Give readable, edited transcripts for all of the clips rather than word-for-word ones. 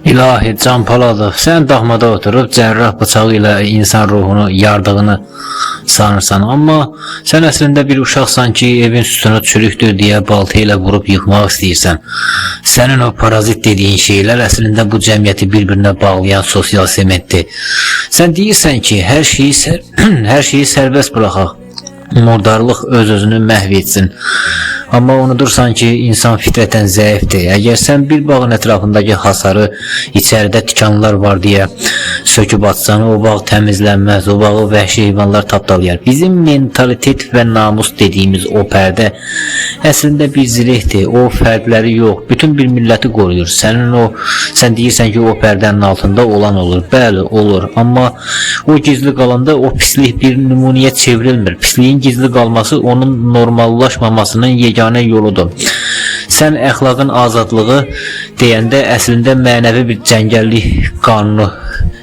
İlahi Can Poladov, sən daxmada oturub cərrah bıçağı ilə insan ruhunu yardığını sanırsan, amma sən əslində bir uşaqsan ki, evin sütunu çürükdür deyə balta ilə vurub yıxmaq istəyirsən. Sənin o parazit dediyin şeylər əslində bu cəmiyyəti bir-birinə bağlayan sosial sementdir. Sən deyirsən ki, hər şeyi sərbəst buraxaq, murdarlıq öz-özünü məhv etsin. Amma unudursan ki, insan fitrətən zəifdir. Əgər sən bir bağın ətrafındakı hasarı içəridə tikanlar var deyə söküb atsan, o bağ təmizlənməz, o bağı vəhşi heyvanlar tapdalayar. Bizim mentalitet və namus dediyimiz o pərdə əslində bir zirehdir. O fərdləri yox, bütün bir milləti qoruyur. Sən deyirsən ki, o pərdənin altında olan olur. Bəli, olur. Amma o gizli qalanda o pislik bir nümunəyə çevrilmir. Pisliyin gizli qalması onun normallaşmamasının yeganə yoludur. Sən əxlaqın azadlığı deyəndə əslində mənəvi bir cəngəllik qanunu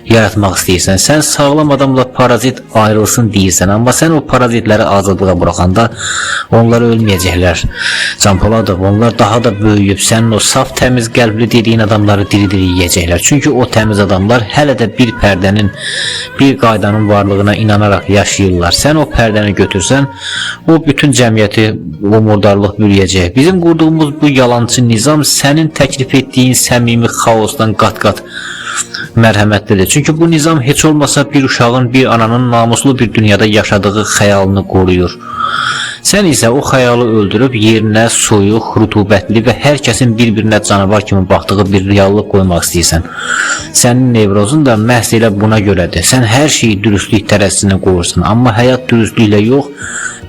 yaratmaq istəyirsən. Sən sağlam adamla parazit ayrılsın deyirsən, amma sən o parazitləri azadlığa buraxanda onlar ölməyəcəklər. Can Poladov, onlar daha da böyüyüb sənin o saf təmiz qəlbli dediyin adamları diri-diri yiyəcəklər. Çünki o təmiz adamlar hələ də bir pərdənin, bir qaydanın varlığına inanaraq yaşayırlar. Sən o pərdəni götürsən, o bütün cəmiyyəti o murdarlıq bürüyəcək. Bizim qurduğumuz bu yalancı nizam sənin təklif etdiyin səmimi xaosdan qat-qat mərhəmətlidir. Çünki bu nizam heç olmasa bir uşağın, bir ananın namuslu bir dünyada yaşadığı xəyalını qoruyur. Sən isə o xəyalı öldürüb yerinə soyuq, rütubətli və hər kəsin bir-birinə canavar kimi baxdığı bir reallıq qoymaq istəyirsən. Sənin nevrozun da məhz elə buna görədir. Sən hər şeyi dürüstlük tərəzisinə qoyursan, amma həyat dürüstlüklə yox,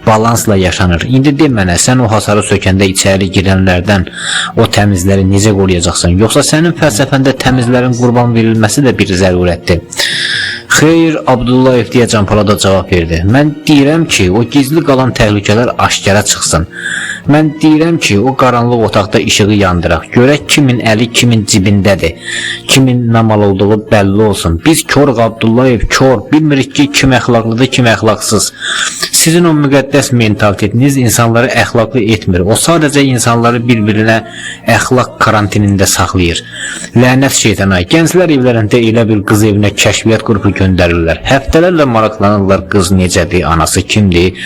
balansla yaşanır. İndi de mənə, sən o hasarı sökəndə içəri girənlərdən o təmizləri necə qoruyacaqsan? Yoxsa sənin fəlsəfəndə təmizlərin qurban verilməsi də bir zərurətdir? Xeyr, Abdullayev deyə Can Poladov cavab verdi. Mən deyirəm ki, o gizli qalan təhlükələr aşkara çıxsın. Mən deyirəm ki, o qaranlıq otaqda işığı yandıraq. Görək kimin əli kimin cibindədir. Kimin nə mal olduğu bəlli olsun. Biz körük Abdullayev, kör. Bilmirik ki, kim əxlaqlıdır, kim əxlaqsız. Sizin o müqəddəs mentalitetiniz insanları əxlaqlı etmir. O sadəcə insanları bir-birinə əxlaq karantinində saxlayır. Lənət şeytana. Gənclər evlərində elə bir qız evinə kəşfiyyat qrupu göndərirlər. Həftələrlə maraqlanırlar, qız necədir, anası kimdir,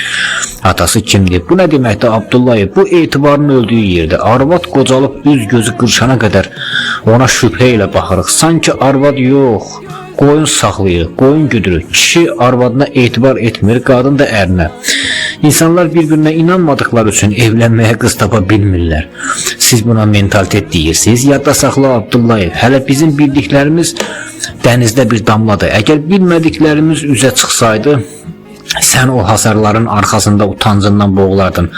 atası kimdir. Bu nə deməkdir Abdullayev? Bu etibarın öldüyü yerdə. Arvad qocalıb üz gözü qırşana qədər ona şübhə ilə baxırıq. Sanki arvad yox, qoyun saxlayır, qoyun güdürür. Kişi arvadına etibar etmir, qadın da ərinə. İnsanlar bir-birinə inanmadıkları üçün evlənməyə qız tapa bilmirlər. Siz buna mentalitet deyirsiniz. Yadda saxla Abdullayev. Hələ bizim bildiklərimiz dənizdə bir damladır. Əgər bilmədiklərimiz üzə çıxsaydı, sən o hasarların arxasında utancından boğulardın.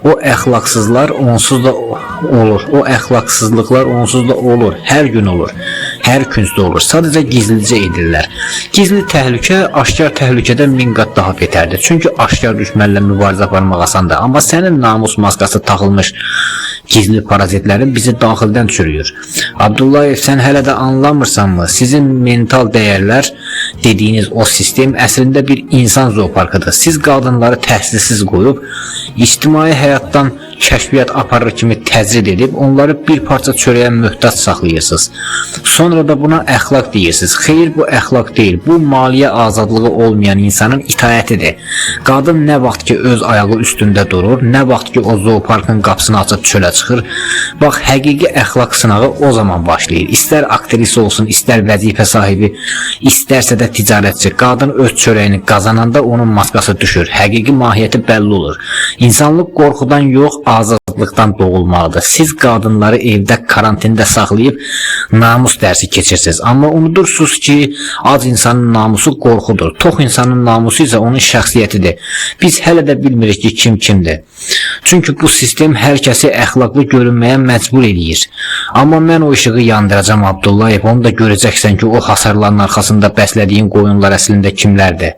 O əxlaqsızlar onsuz da olur. O əxlaqsızlıqlar onsuz da olur. Hər gün olur. Hər küncdə olur. Sadəcə gizlicə edirlər. Gizli təhlükə aşkar təhlükədən 1000 qat daha betərdir. Çünki aşkar düşmənlə mübarizə aparmaq asandır. Amma sənin namus maskası taxılmış gizli parazitlərin bizi daxildən çürüyür. Abdullayev, sən hələ də anlamırsanmı? Sizin mental dəyərlər dediyiniz o sistem əslində bir insan zooparkıdır. Siz qadınları təhsilsiz qoyub, ictimai həyatdan kəşfiyyat aparır kimi təcrid edib, onları bir parça çörəyə möhtac saxlayırsınız. Sonra da buna əxlaq deyirsiniz. Xeyr, bu əxlaq deyil. Bu maliyyə azadlığı olmayan insanın itaətidir. Qadın nə vaxt ki öz ayağı üstündə durur, nə vaxt ki o zooparkın qapısını açıb çölə çıxır. Bax, həqiqi əxlaq sınağı o zaman başlayır. İstər aktrisa olsun, istər vəzifə sahibi, istərsə də ticarətçi. Qadın öz çörəyini qazananda onun maskası düşür. Həqiqi mahiyyəti bəlli olur. İnsanlıq qorxudan yox, azadlıqdan doğulmalıdır. Siz qadınları evdə karantində saxlayıb namus dərsi keçirsiniz. Amma unudursunuz ki, az insanın namusu qorxudur. Tox insanın namusu isə onun şəxsiyyətidir. Biz hələ də bilmirik ki, kim kimdir. Çünki bu sistem hər kəsi əxlaqlı görünməyə məcbur edir. Amma mən o işığı yandıracam Abdullayev. Onu da görəcəksən ki, o hasarların arxasında bəslədiyin qoyunlar əslində kimlərdir.